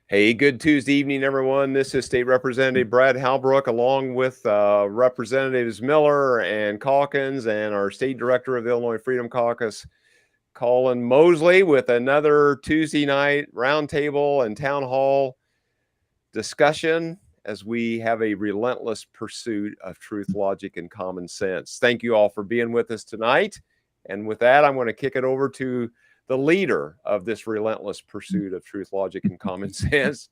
Hey, good Tuesday evening, everyone. This is State Representative Brad Halbrook, along with Representatives Miller and Calkins and our State Director of the Illinois Freedom Caucus, Colin Mosley, with another Tuesday night roundtable and town hall discussion as we have a relentless pursuit of truth, logic, and common sense. Thank you all for being with us tonight. And with that, I'm going to kick it over to the leader of this relentless pursuit of truth, logic, and common sense,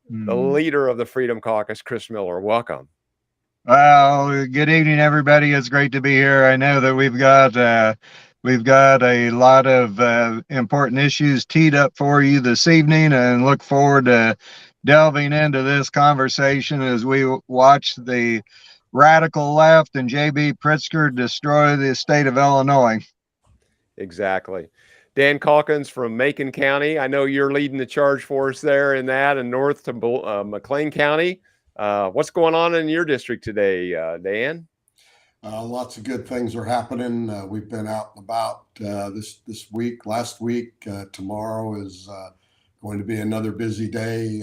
the leader of the Freedom Caucus, Chris Miller. Welcome. Well, good evening, everybody. It's great to be here. I know that we've got a lot of important issues teed up for you this evening, and look forward to delving into this conversation as we watch the radical left and J.B. Pritzker destroy the state of Illinois. Exactly. Dan Calkins from Macon County. I know you're leading the charge for us there in that, and north to McLean County. What's going on in your district today, Dan? Lots of good things are happening. We've been out and about this week. Last week, tomorrow is going to be another busy day.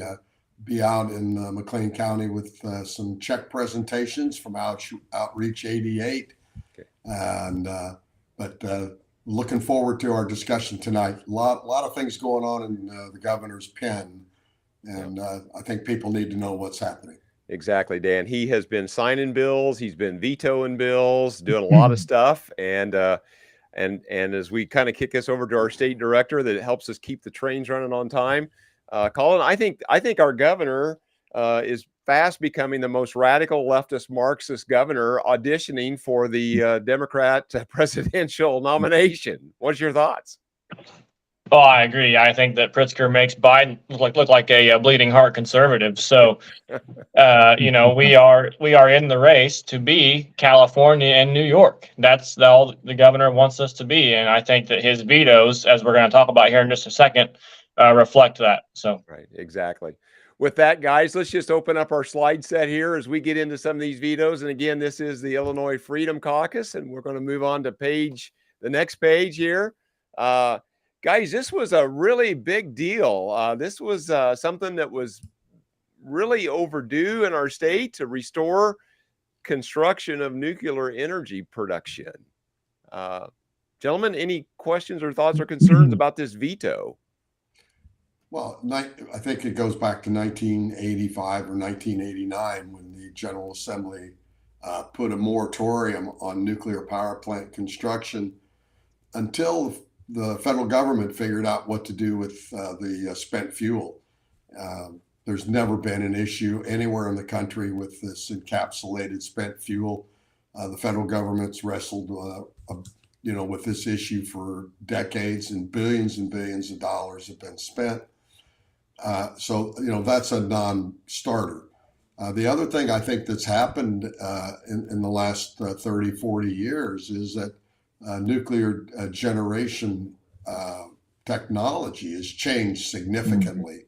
Be out in McLean County with some check presentations from Outreach 88, Okay. and but looking forward to our discussion tonight. A lot of things going on in the governor's pen, and I think people need to know what's happening. Exactly, Dan. He has been signing bills. He's been vetoing bills, doing a lot of stuff. And as we kind of kick this over to our state director that helps us keep the trains running on time, Colin, I think our governor is fast becoming the most radical leftist Marxist governor auditioning for the Democrat presidential nomination. What's your thoughts? Oh, I agree. I think that Pritzker makes Biden look like a bleeding heart conservative. So, we are in the race to be California and New York. That's all the governor wants us to be, and I think that his vetoes, as we're going to talk about here in just a second, reflect that. So, right, exactly. With that, guys, let's just open up our slide set here as we get into some of these vetoes. And again, this is the Illinois Freedom Caucus, and we're going to move on to the next page here. Guys, this was a really big deal. This was something that was really overdue in our state to restore construction of nuclear energy production. Gentlemen, any questions or thoughts or concerns about this veto? Well, I think it goes back to 1985 or 1989 when the General Assembly put a moratorium on nuclear power plant construction until the federal government figured out what to do with the spent fuel. There's never been an issue anywhere in the country with this encapsulated spent fuel. The federal government's wrestled with this issue for decades, and billions of dollars have been spent. So that's a non-starter. The other thing I think that's happened in the last 30, 40 years is that nuclear generation technology has changed significantly.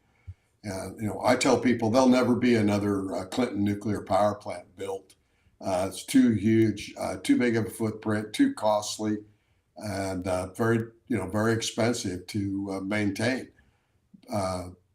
I tell people there'll never be another Clinton nuclear power plant built. It's too huge, too big of a footprint, too costly, and very expensive to maintain.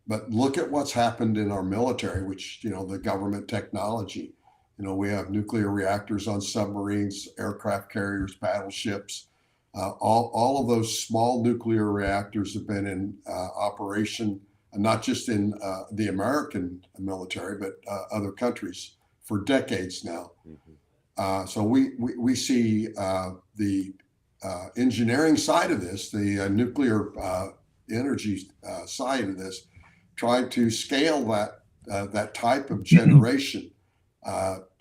But look at what's happened in our military, which, the government technology. We have nuclear reactors on submarines, aircraft carriers, battleships. All of those small nuclear reactors have been in operation, not just in the American military, but other countries for decades now. Mm-hmm. So we see the engineering side of this, the nuclear energy side of this, trying to scale that type of generation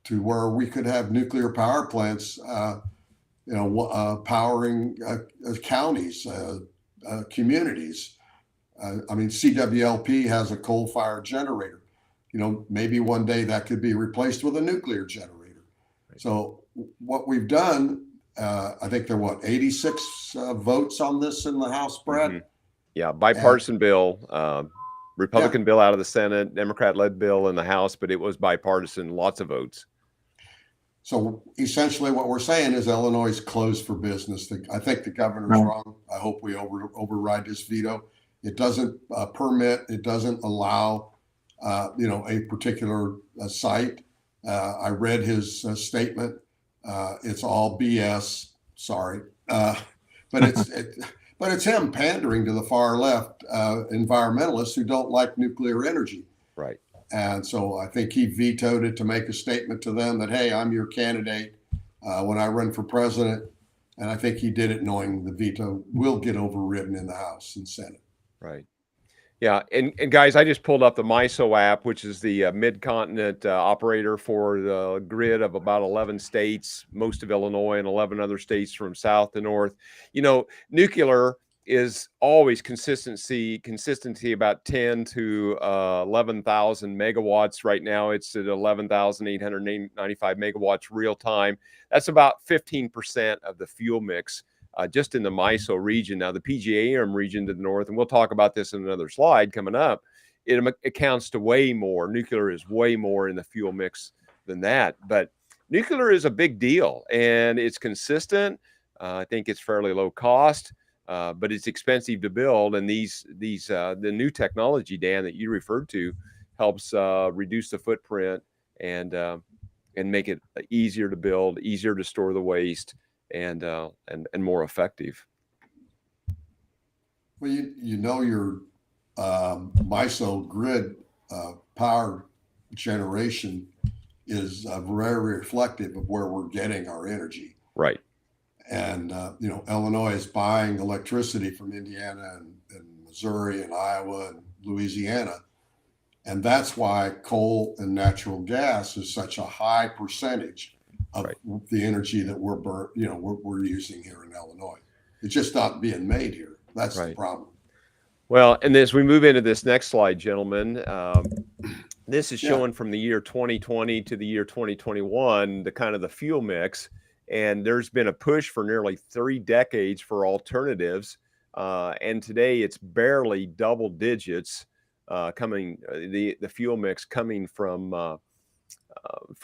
to where we could have nuclear power plants, powering counties, communities. CWLP has a coal-fired generator. Maybe one day that could be replaced with a nuclear generator. Right. So what we've done, I think there are 86 votes on this in the House, Brad? Mm-hmm. Yeah, bipartisan bill. Republican bill out of the Senate, Democrat-led bill in the House, but it was bipartisan, lots of votes. So essentially what we're saying is Illinois is closed for business. I think the governor's wrong. I hope we override this veto. It doesn't permit, it doesn't allow, a particular site. I read his statement. It's all BS. Sorry. But it's him pandering to the far left environmentalists who don't like nuclear energy. Right. And so I think he vetoed it to make a statement to them that, hey, I'm your candidate when I run for president. And I think he did it knowing the veto will get overridden in the House and Senate. Right. Yeah. And guys, I just pulled up the MISO app, which is the mid-continent operator for the grid of about 11 states, most of Illinois and 11 other states from south to north. Nuclear is always consistency about 10 to 11,000 megawatts. Right now it's at 11,895 megawatts real time. That's about 15% of the fuel mix just in the MISO region. Now the PJM region to the north, and we'll talk about this in another slide coming up, it accounts to way more. Nuclear is way more in the fuel mix than that, but nuclear is a big deal and it's consistent. I think it's fairly low cost. But it's expensive to build, and the new technology, Dan, that you referred to, helps reduce the footprint and make it easier to build, easier to store the waste, and more effective. Well, your MISO grid power generation is very reflective of where we're getting our energy. Right. And, Illinois is buying electricity from Indiana and Missouri and Iowa and Louisiana. And that's why coal and natural gas is such a high percentage of the energy that we're using here in Illinois. It's just not being made here. That's the problem. Well, and as we move into this next slide, gentlemen, this is showing from the year 2020 to the year 2021, the kind of the fuel mix. And there's been a push for nearly 3 decades for alternatives. And today it's barely double digits coming, the fuel mix coming from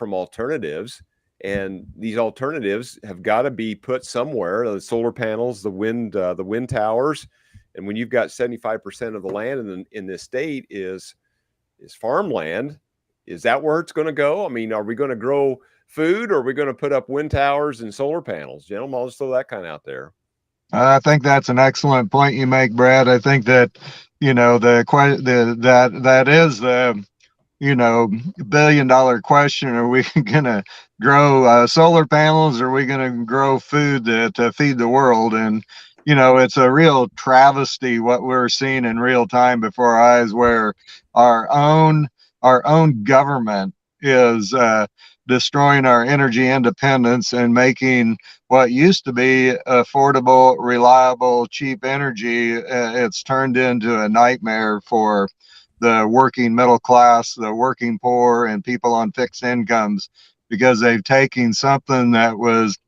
alternatives. And these alternatives have got to be put somewhere. The solar panels, the wind towers. And when you've got 75% of the land in this state is farmland, is that where it's going to go? I mean, are we going to grow food, or are we going to put up wind towers and solar panels? Gentlemen, I'll just throw that kind of out there. I think that's an excellent point you make, Brad. I think that, that is the, $1 billion question. Are we going to grow solar panels? Or are we going to grow food to feed the world? And, it's a real travesty what we're seeing in real time before our eyes, where our own government is destroying our energy independence and making what used to be affordable, reliable, cheap energy, it's turned into a nightmare for the working middle class, the working poor, and people on fixed incomes, because they've taken something that was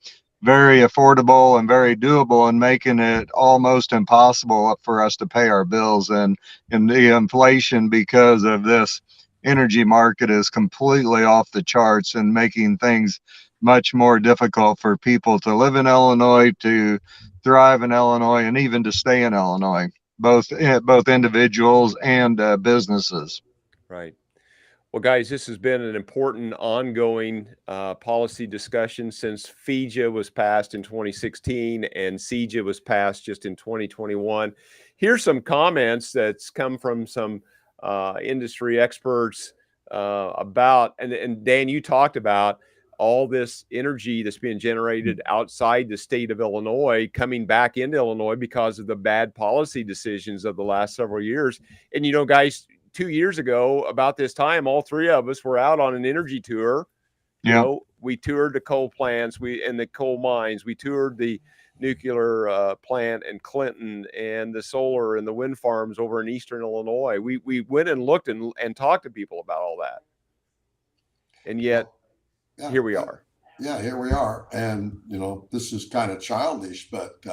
very affordable and very doable and making it almost impossible for us to pay our bills. And the inflation because of this energy market is completely off the charts and making things much more difficult for people to live in Illinois, to thrive in Illinois, and even to stay in Illinois, both individuals and businesses. Right. Well, guys, this has been an important ongoing policy discussion since FEJA was passed in 2016 and CEJA was passed just in 2021. Here's some comments that's come from some industry experts about, and Dan, you talked about all this energy that's being generated outside the state of Illinois coming back into Illinois because of the bad policy decisions of the last several years. And, guys, 2 years ago, about this time, all 3 of us were out on an energy tour. We toured the coal plants, and the coal mines. We toured the nuclear plant in Clinton and the solar and the wind farms over in Eastern Illinois. We went and looked and talked to people about all that. And yet, here we are. Yeah, here we are. And, this is kind of childish, but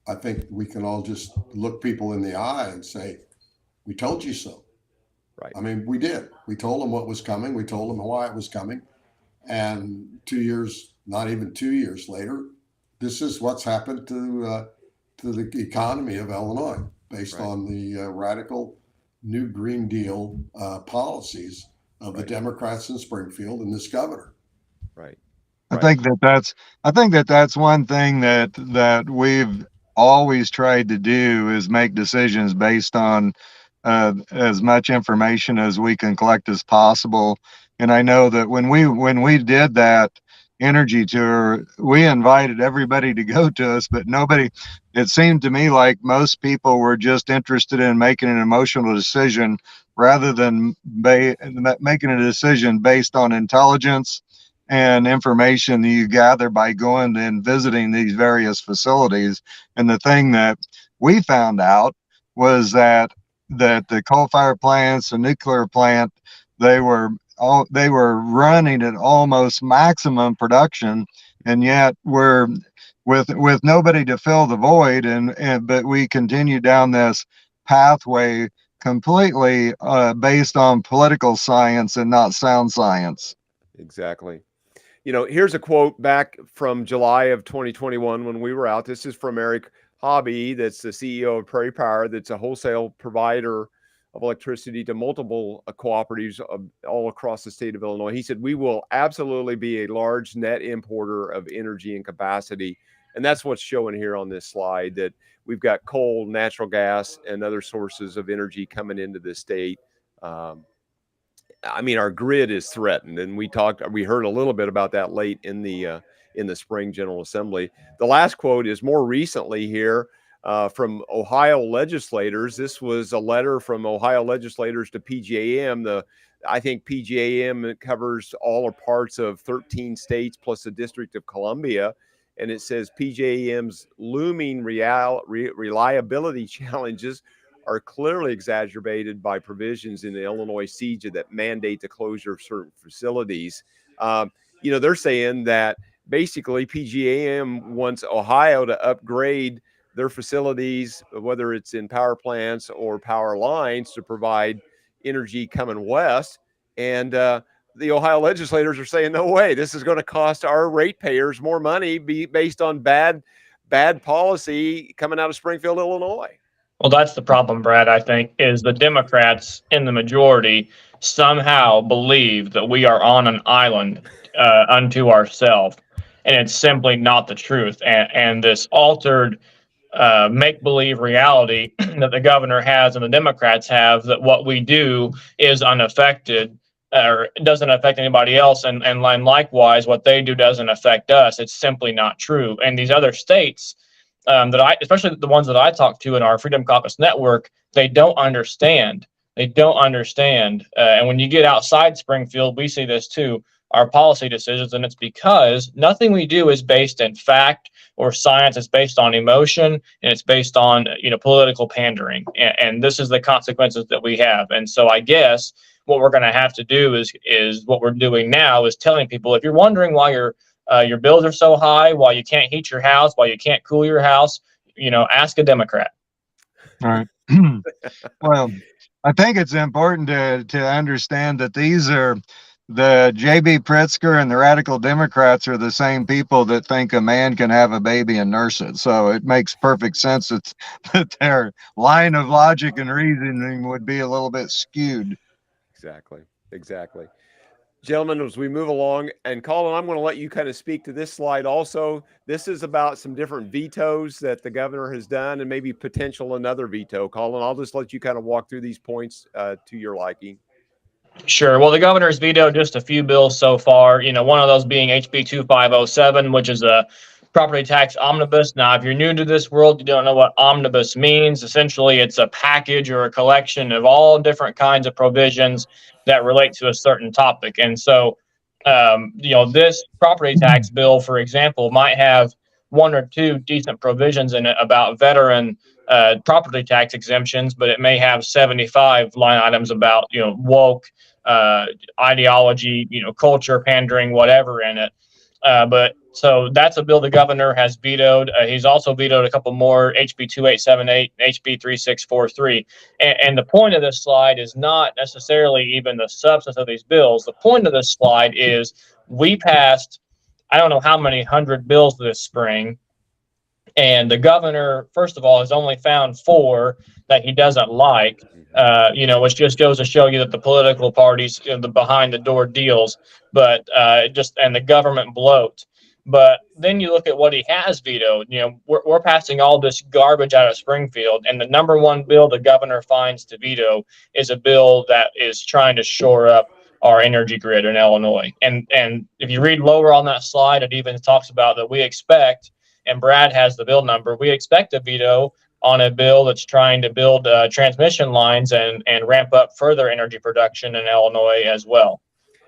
I think we can all just look people in the eye and say, we told you so. Right. I mean, we did. We told them what was coming. We told them why it was coming. And 2 years, not even 2 years later, this is what's happened to the economy of Illinois. based Right. on the radical new Green Deal policies of the Right. Democrats in Springfield and this governor. Right. I Right. think that that's one thing that we've always tried to do is make decisions based on as much information as we can collect as possible. And I know that when we did that energy tour, we invited everybody to go to us, but nobody. It seemed to me like most people were just interested in making an emotional decision rather than making a decision based on intelligence and information that you gather by going and visiting these various facilities. And the thing that we found out was that the coal-fired plants, the nuclear plant, they were running at almost maximum production, and yet we're with nobody to fill the void, and but we continue down this pathway completely based on political science and not sound science. Exactly. Here's a quote back from July of 2021 when we were out. This is from Eric Hobby, that's the CEO of Prairie Power, that's a wholesale provider of electricity to multiple cooperatives all across the state of Illinois. He said, "We will absolutely be a large net importer of energy and capacity." And that's what's showing here on this slide, that we've got coal, natural gas, and other sources of energy coming into the state. Our grid is threatened, and we heard a little bit about that late in the spring General Assembly. The last quote is more recently here from Ohio legislators. This was a letter from Ohio legislators to PJM. I think PJM covers all or parts of 13 states plus the District of Columbia, and it says PJM's looming reliability challenges are clearly exacerbated by provisions in the Illinois CEJA that mandate the closure of certain facilities. They're saying that basically PJM wants Ohio to upgrade their facilities, whether it's in power plants or power lines, to provide energy coming west. And the Ohio legislators are saying, no way, this is going to cost our ratepayers more money based on bad policy coming out of Springfield, Illinois. Well, that's the problem, Brad, I think, is the Democrats in the majority somehow believe that we are on an island unto ourselves. And it's simply not the truth. And this altered make-believe reality that the governor has and the Democrats have, that what we do is unaffected or doesn't affect anybody else. And likewise, what they do doesn't affect us. It's simply not true. And these other states, especially the ones that I talk to in our Freedom Caucus network, they don't understand. They don't understand. And when you get outside Springfield, we see this too, our policy decisions, and it's because nothing we do is based in fact or science. It's based on emotion, and it's based on political pandering. And this is the consequences that we have. And so I guess what we're going to have to do is what we're doing now is telling people, if you're wondering why your bills are so high, why you can't heat your house, why you can't cool your house, ask a Democrat. All right. Well, I think it's important to understand that these are the J.B. Pritzker and the radical Democrats are the same people that think a man can have a baby and nurse it. So it makes perfect sense that their line of logic and reasoning would be a little bit skewed. Exactly. Gentlemen, as we move along, and Colin, I'm going to let you kind of speak to this slide also. This is about some different vetoes that the governor has done and maybe potential another veto. Colin, I'll just let you kind of walk through these points to your liking. Sure. Well, the governor's vetoed just a few bills so far, one of those being HB 2507, which is a property tax omnibus. Now, if you're new to this world, you don't know what omnibus means. Essentially, it's a package or a collection of all different kinds of provisions that relate to a certain topic. And so, this property tax bill, for example, might have one or two decent provisions in it about veteran property tax exemptions, but it may have 75 line items about, woke ideology, culture, pandering, whatever in it. But so that's a bill the governor has vetoed. He's also vetoed a couple more, HB 2878, HB 3643. And the point of this slide is not necessarily even the substance of these bills. The point of this slide is we passed, I don't know how many 100 bills this spring, And the governor, first of all, has only found 4 that he doesn't like, which just goes to show you that the political parties, the behind the door deals, but and the government bloat. But then you look at what he has vetoed. We're passing all this garbage out of Springfield, and the number one bill the governor finds to veto is a bill that is trying to shore up our energy grid in Illinois. And if you read lower on that slide, it even talks about that we expect, and Brad has the bill number, we expect a veto on a bill that's trying to build transmission lines and ramp up further energy production in Illinois as well.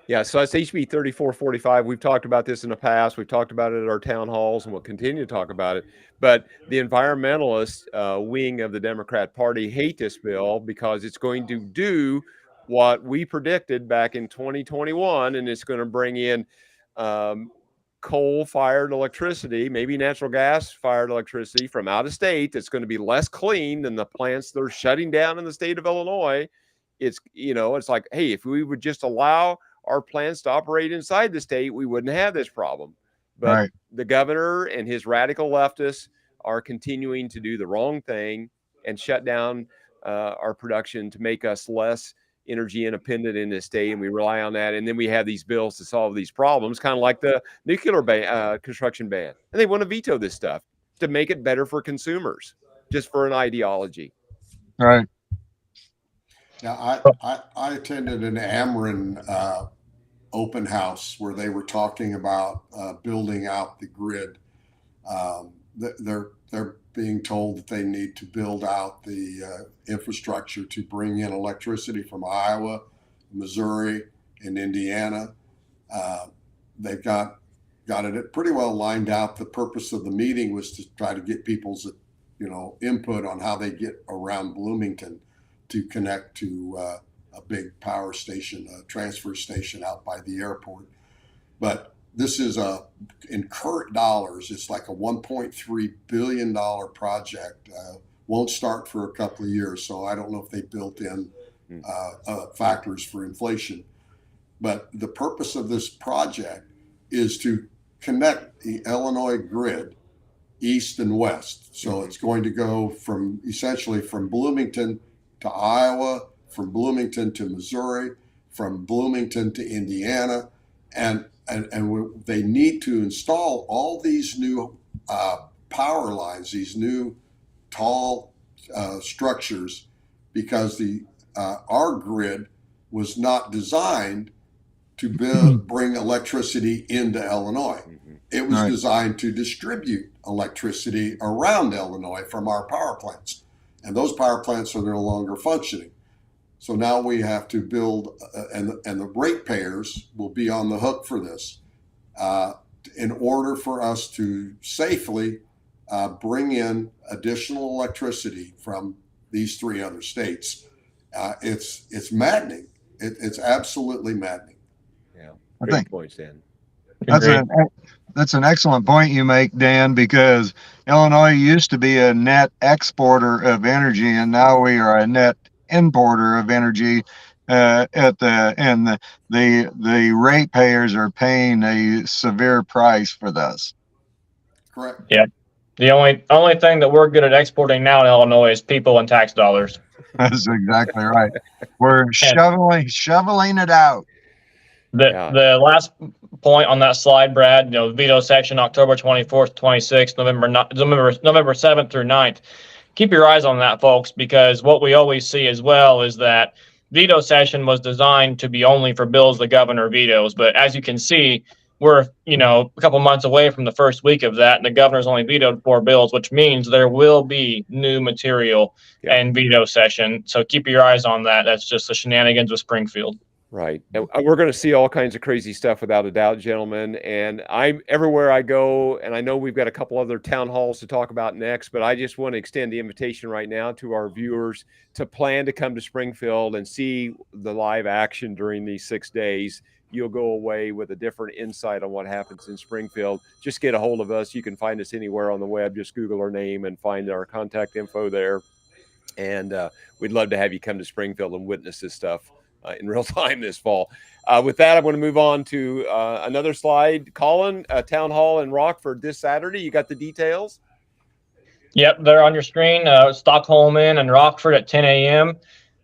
Yeah, so that's HB 3445. We've talked about this in the past. We've talked about it at our town halls, and we'll continue to talk about it. But the environmentalist wing of the Democrat Party hate this bill because it's going to do what we predicted back in 2021, and it's going to bring in coal-fired electricity, maybe natural gas-fired electricity from out of state that's going to be less clean than the plants they're shutting down in the state of Illinois. It's like, hey, if we would just allow our plants to operate inside the state, we wouldn't have this problem. But the governor and his radical leftists are continuing to do the wrong thing and shut down our production to make us less energy independent in this state, and we rely on that. And then we have these bills to solve these problems, kind of like the nuclear construction ban. And they want to veto this stuff to make it better for consumers, just for an ideology. Right. Yeah, I attended an Ameren open house where they were talking about building out the grid. They're being told that they need to build out the infrastructure to bring in electricity from Iowa, Missouri, and Indiana. They've got it pretty well lined out. The purpose of the meeting was to try to get people's input on how they get around Bloomington to connect to a big power station, a transfer station out by the airport. But this is in current dollars, it's like a $1.3 billion project. Won't start for a couple of years, so I don't know if they built in factors for inflation. But the purpose of this project is to connect the Illinois grid east and west. So it's going to go essentially from Bloomington to Iowa, from Bloomington to Missouri, from Bloomington to Indiana, and they need to install all these new power lines, these new tall structures, because our grid was not designed to bring electricity into Illinois. It was designed to distribute electricity around Illinois from our power plants. And those power plants are no longer functioning. So now we have to build, and the ratepayers will be on the hook for this in order for us to safely bring in additional electricity from these 3 other states. It's maddening. It's absolutely maddening. Yeah, great points, Dan. That's an excellent point you make, Dan, because Illinois used to be a net exporter of energy, and now we are a net importer of energy. The ratepayers are paying a severe price for this. Correct. Yeah. The only thing that we're good at exporting now in Illinois is people and tax dollars. That's exactly right. We're shoveling it out. The last point on that slide, Brad, the veto session, October 24th, 26th, November 7th through 9th. Keep your eyes on that, folks, because what we always see as well is that veto session was designed to be only for bills the governor vetoes. But as you can see, we're, a couple months away from the first week of that, and the governor's only vetoed 4 bills, which means there will be new material and veto session. So keep your eyes on that. That's just the shenanigans with Springfield. Right. And we're going to see all kinds of crazy stuff without a doubt, gentlemen. And I'm everywhere I go, and I know we've got a couple other town halls to talk about next, but I just want to extend the invitation right now to our viewers to plan to come to Springfield and see the live action during these 6 days. You'll go away with a different insight on what happens in Springfield. Just get a hold of us. You can find us anywhere on the web. Just Google our name and find our contact info there. And we'd love to have you come to Springfield and witness this stuff in real time this fall. With that, I'm going to move on to another slide. Colin, Town Hall in Rockford this Saturday. You got the details? Yep, they're on your screen. Stockholm and Rockford at 10 a.m.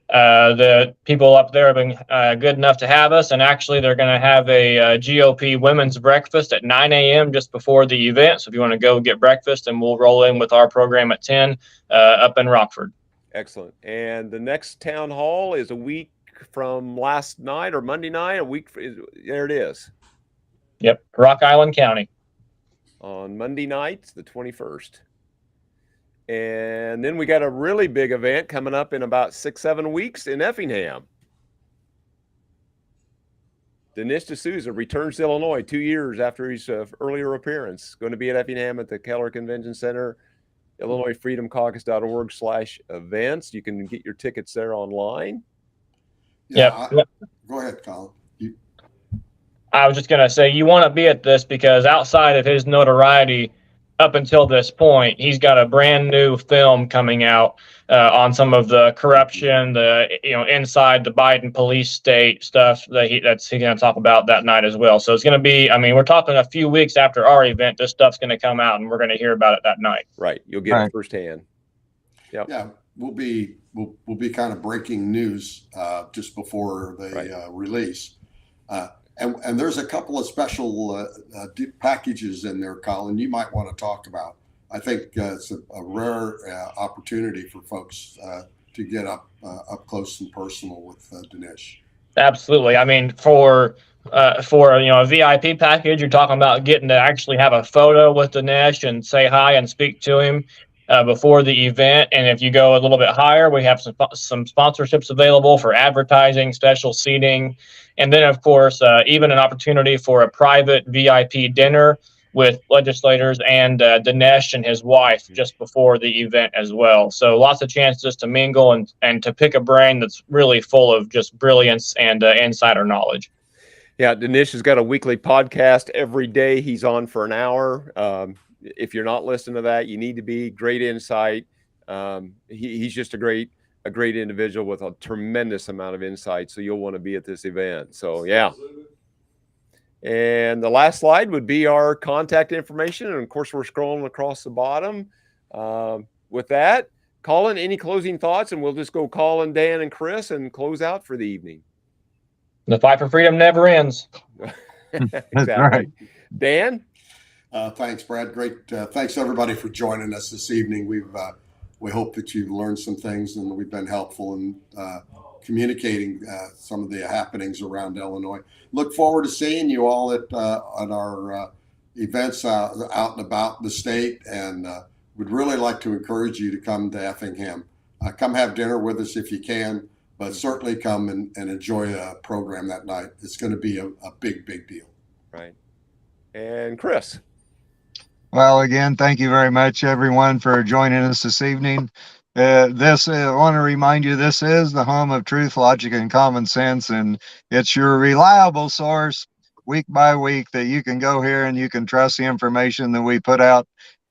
The people up there have been good enough to have us, and actually they're going to have a GOP women's breakfast at 9 a.m. just before the event. So if you want to go get breakfast, and we'll roll in with our program at 10 up in Rockford. Excellent. And the next town hall is a week from last night or Monday night. A week. There it is. Yep, Rock Island County. On Monday night, the 21st. And then we got a really big event coming up in about 6-7 weeks in Effingham. Dinesh D'Souza returns to Illinois 2 years after his earlier appearance. Going to be at Effingham at the Keller Convention Center, IllinoisFreedomCaucus.org/events. You can get your tickets there online. Yeah. Go ahead, Colin. I was just going to say, you want to be at this because outside of his notoriety up until this point, he's got a brand new film coming out on some of the corruption, inside the Biden police state stuff that he's going to talk about that night as well. So it's going to be, we're talking a few weeks after our event, this stuff's going to come out and we're going to hear about it that night. Right. You'll get it firsthand. Yep. Yeah. We'll be kind of breaking news just before the release. And there's a couple of special packages in there, Colin, you might want to talk about. I think it's a rare opportunity for folks to get up close and personal with Dinesh. Absolutely. For a VIP package, you're talking about getting to actually have a photo with Dinesh and say hi and speak to him before the event. And if you go a little bit higher, we have some sponsorships available for advertising, special seating, and then of course even an opportunity for a private VIP dinner with legislators and Dinesh and his wife just before the event as well. So lots of chances to mingle and to pick a brain that's really full of just brilliance and insider knowledge. Yeah, Dinesh has got a weekly podcast every day. He's on for an hour. If you're not listening to that, you need to be. Great insight. He's just a great individual with a tremendous amount of insight. So you'll want to be at this event. So yeah. And the last slide would be our contact information. And of course, we're scrolling across the bottom. With that, Colin, any closing thoughts? And we'll just go Colin, Dan, and Chris and close out for the evening. The fight for freedom never ends. Exactly. Right. Dan? Thanks, Brad. Great. Thanks, everybody, for joining us this evening. We hope that you've learned some things and we've been helpful in communicating some of the happenings around Illinois. Look forward to seeing you all at our events out and about the state, and would really like to encourage you to come to Effingham. Come have dinner with us if you can, but certainly come and enjoy a program that night. It's going to be a big deal. Right. And Chris? Well, again, thank you very much, everyone, for joining us this evening. I want to remind you, this is the home of truth, logic, and common sense, and it's your reliable source week by week that you can go here and you can trust the information that we put out.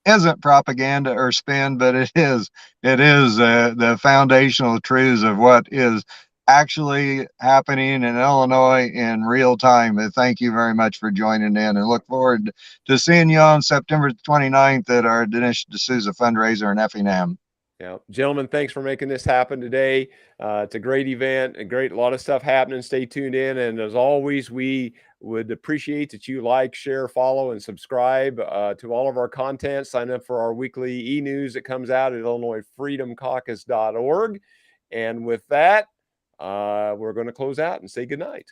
Isn't propaganda or spin, but it is the foundational truths of what is actually happening in Illinois in real time. And thank you very much for joining in, and look forward to seeing you on September 29th at our Dinesh D'Souza fundraiser in Effingham. Yeah, gentlemen, thanks for making this happen today. It's a great event, a lot of stuff happening. Stay tuned in. And as always, we would appreciate that you like, share, follow, and subscribe to all of our content. Sign up for our weekly e-news that comes out at IllinoisFreedomCaucus.org. And with that, we're going to close out and say goodnight.